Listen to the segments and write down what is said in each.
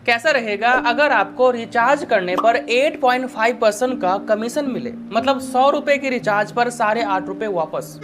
कैसा रहेगा अगर आपको रिचार्ज करने पर 8.5% का कमीशन मिले, मतलब 100 रुपए की रिचार्ज पर 8.5 रुपए वापस।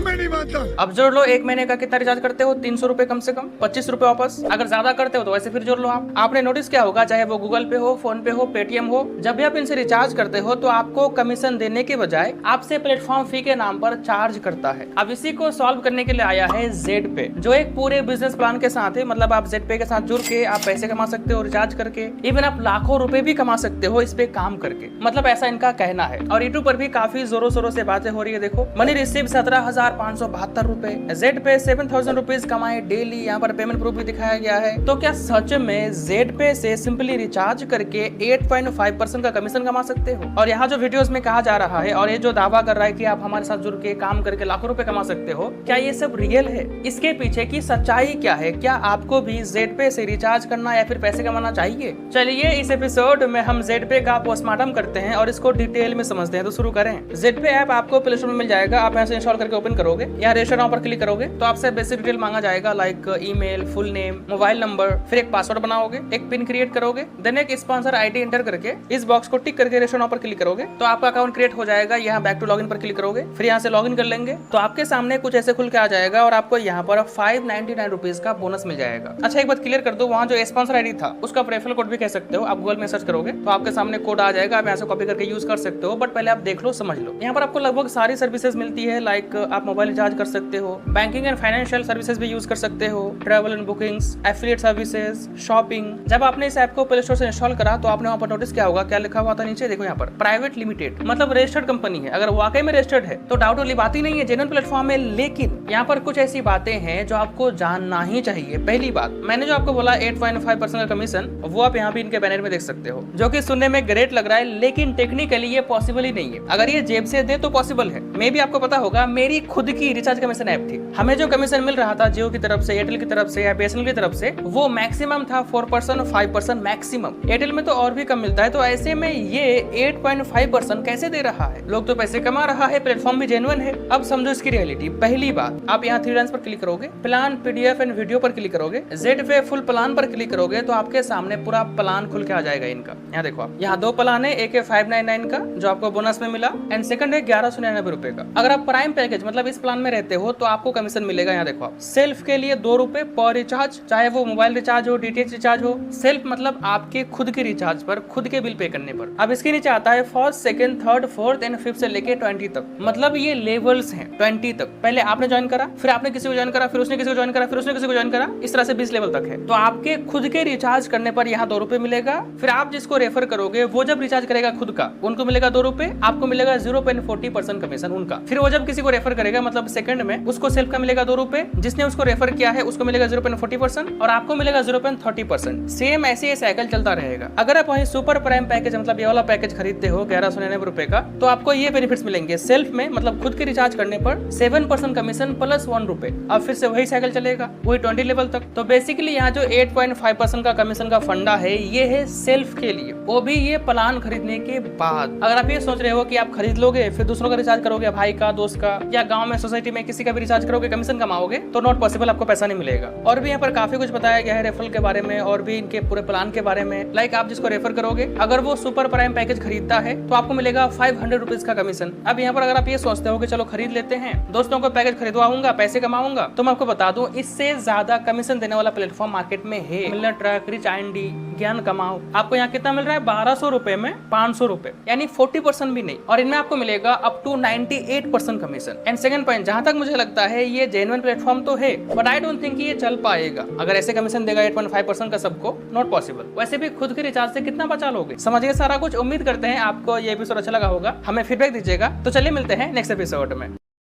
मैं नहीं मानता। अब जोड़ लो, एक महीने का कितना रिचार्ज करते हो? 300 रुपए कम से कम, 25 रुपए वापस। अगर ज्यादा करते हो तो वैसे फिर जोड़ लो आप। आपने नोटिस क्या होगा, चाहे वो गूगल पे हो, फोन पे हो, पेटीएम हो, जब भी आप इनसे रिचार्ज करते हो तो आपको कमीशन देने के बजाय आपसे प्लेटफॉर्म फी के नाम पर चार्ज करता है। अब इसी को सॉल्व करने के लिए आया है जेड पे, जो एक पूरे बिजनेस प्लान के साथ है। मतलब आप जेड पे के साथ जुड़ के आप पैसे कमा सकते हो रिचार्ज करके, इवन आप लाखों रुपए भी कमा सकते हो इस पे काम करके। मतलब ऐसा इनका कहना है। और यूट्यूब पर भी काफी जोरों शोरों से बातें हो रही है। देखो, मनी रिसीव 17,572 रुपए, जेड पे 7,000 रुपीज कमाए डेली। यहाँ पर पेमेंट प्रूफ भी दिखाया गया है। तो क्या सच में जेड पे से सिंपली रिचार्ज करके 8.5% का कमीशन कमा सकते हो? और यहाँ जो वीडियोस में कहा जा रहा है और ये जो दावा कर रहा है कि आप हमारे साथ जुड़ के काम करके लाखों रुपए कमा सकते हो, क्या ये सब रियल है? इसके पीछे की सच्चाई क्या है? क्या आपको भी जेड पे से रिचार्ज करना या फिर पैसे कमाना चाहिए? चलिए इस एपिसोड में हम जेड पे का पोस्टमार्टम करते हैं और इसको डिटेल में समझते हैं। तो शुरू करें। जेड पे ऐप आपको प्ले स्टोर में मिल जाएगा। आप यहाँ से इंस्टॉल करके ओपन करोगे, यहाँ रजिस्टर नाउ पर क्लिक करोगे तो आपसे बेसिक डिटेल मांगा जाएगा, like email, full name, mobile number, फिर एक पासवर्ड बनाओगे, एक पिन क्रिएट करोगे, देन एक स्पॉन्सर आईडी एंटर करके इस बॉक्स को टिक करके रजिस्टर नाउ पर क्लिक करोगे तो आपका अकाउंट क्रिएट हो जाएगा। यहाँ बैक टू लॉगिन पर क्लिक करोगे, फिर यहाँ से लॉगिन कर लेंगे तो आपके सामने कुछ ऐसे खुल के आ जाएगा और आपको यहाँ पर 599 रुपीज का बोनस मिल जाएगा। अच्छा, एक बात क्लियर कर दो, वहाँ जो स्पॉन्सर आईडी था उसका रेफरल कोड भी कह सकते हो। आप गूगल में सर्च करोगे तो आपके सामने कोड आ जाएगा, आप यहाँ से कॉपी करके यूज कर सकते हो। बट पहले आप देख लो, समझ लो। यहाँ पर आपको लगभग सारी सर्विसेज मिलती है, लाइक आप मोबाइल रिचार्ज कर सकते हो, बैंकिंग एंड फाइनेंशियल सर्विसेज भी यूज कर सकते हो, travel and bookings, affiliate services, shopping. जब आपने इस ऐप को प्ले स्टोर से इंस्टॉल करा तो आपने वहाँ पर नोटिस क्या होगा, क्या लिखा हुआ था नीचे? देखो यहाँ पर प्राइवेट लिमिटेड, मतलब रजिस्टर्ड कंपनी है। अगर वाकई में रजिस्टर्ड है तो डाउट वाली बात ही नहीं है, जेन्युइन प्लेटफॉर्म है। लेकिन यहाँ पर कुछ ऐसी बातें हैं जो आपको जानना ही चाहिए। पहली बात, मैंने जो आपको बोला 8.5% का कमीशन, वो आप यहाँ भी इनके बैनर में देख सकते हो, जो कि सुनने में ग्रेट लग रहा है, लेकिन टेक्निकली ये पॉसिबल ही नहीं है। अगर ये जेब से दे तो पॉसिबल है। मे भी आपको पता होगा, मेरी खुद की रिचार्ज कमीशन ऐप थी, हमें जो कमीशन मिल रहा था जियो की तरफ से, एयरटेल की तरफ से या बीएसएनएल की तरफ से, वो मैक्सिमम था 4%, 5% मैक्सिमम। एयरटेल में तो और भी कम मिलता है। तो ऐसे में ये 8.5% कैसे दे रहा है? लोग तो पैसे कमा रहा है, प्लेटफॉर्म भी जेन्युइन है। अब समझो इसकी रियलिटी। पहली बात, आप यहाँ 3 लाइन्स पर क्लिक करोगे, प्लान, पीडीएफ एंड वीडियो पर क्लिक करोगे, जेड पे फुल प्लान पर क्लिक करोगे तो आपके सामने पूरा प्लान खुल के आ जाएगा इनका। यहाँ देखो आप, यहाँ 2 प्लान है, एक है 599 का जो आपको बोनस में मिला, एंड सेकंड है 1199 रुपए का। अगर आप प्राइम पैकेज मतलब इस प्लान में रहते हो तो आपको कमीशन मिलेगा। यहाँ देखो आप, सेल्फ के लिए 2 रुपए पर रिचार्ज, चाहे वो मोबाइल रिचार्ज हो, डीटीएच रिचार्ज हो। सेल्फ मतलब आपके खुद के रिचार्ज पर, खुद के बिल पे करने पर। अब इसके नीचे आता है first, second, third, fourth and fifth से लेके 20 तक, मतलब ये लेवल्स हैं 20 तक। पहले आपने ज्वाइन करा, फिर आपने किसी को ज्वाइन करा, फिर उसने किसी को ज्वाइन करा, फिर उसने किसी को ज्वाइन करा, इस तरह से 20 लेवल तक है। तो आपके खुद के रिचार्ज करने पर यहाँ 2 रुपए मिलेगा। फिर आप जिसको रेफर करोगे वो जब रिचार्ज करेगा खुद का, उनको मिलेगा 2 रुपए, आपको मिलेगा 0.40% कमीशन उनका। फिर वो जब किसी को रेफर करेगा, मतलब सेकंड में, उसको सेल्फ का मिलेगा 2 रुपए, जिसने उसको रेफर किया है उसको मिलेगा 0.40% और आपको मिलेगा 0.30%। सेम ऐसे ये साइकिल चलता रहेगा। अगर आप वहीं सुपर प्राइम पैकेज मतलब ये वाला पैकेज खरीदते हो 1199 रुपए का, तो आपको ये बेनिफिट्स मिलेंगे। सेल्फ में मतलब खुद के रिचार्ज करने पर 7% कमीशन प्लस 1 रुपए। अब फिर से वही साइकिल चलेगा, वही 20 लेवल तक। तो बेसिकली यहाँ जो 8.5% का कमीशन का फंडा है, ये है सेल्फ के लिए, वो भी ये प्लान खरीदने के बाद। अगर आप ये सोच रहे हो कि आप खरीद लोगे फिर दूसरों का रिचार्ज करोगे, भाई का, दोस्त का, या गांव में सोसाइटी में किसी का भी रिचार्ज करोगे, कमीशन कमाओगे, तो नॉट पॉसिबल, आपको पैसा नहीं मिलेगा। और भी यहाँ पर काफी कुछ बताया गया है रेफरल के बारे में और भी इनके पूरे प्लान के बारे में। लाइक आप जिसको रेफर करोगे, अगर वो सुपर प्राइम पैकेज खरीदता है तो आपको मिलेगा 500 रुपीज का कमीशन। अब यहाँ पर अगर आप ये सोचते हो कि चलो खरीद लेते हैं, दोस्तों को पैकेज खरीदवाऊंगा, पैसे कमाऊंगा, तो मैं आपको बता दूं इससे ज्यादा कमीशन देने वाला प्लेटफॉर्म मार्केट में है। मिलर ट्रक, रिच आईएनडी, ज्ञान कमाओ। आपको यहाँ कितना मिल रहा है? 1200 रुपए में 500 रुपए, यानी 40% भी नहीं। और इनमें आपको मिलेगा up to 98% commission. And second point, जहां तक मुझे लगता है ये जेन्युइन प्लेटफॉर्म तो है, बट आई डोंट थिंक ये चल पाएगा। अगर ऐसे कमीशन देगा 8.5% का सबको, नॉट पॉसिबल। वैसे भी खुद के रिचार्ज से कितना बचा लोगे? समझिए सारा कुछ। उम्मीद करते हैं आपको ये एपिसोड अच्छा लगा होगा, हमें फीडबैक दीजिएगा। तो चलिए मिलते हैं नेक्स्ट एपिसोड में।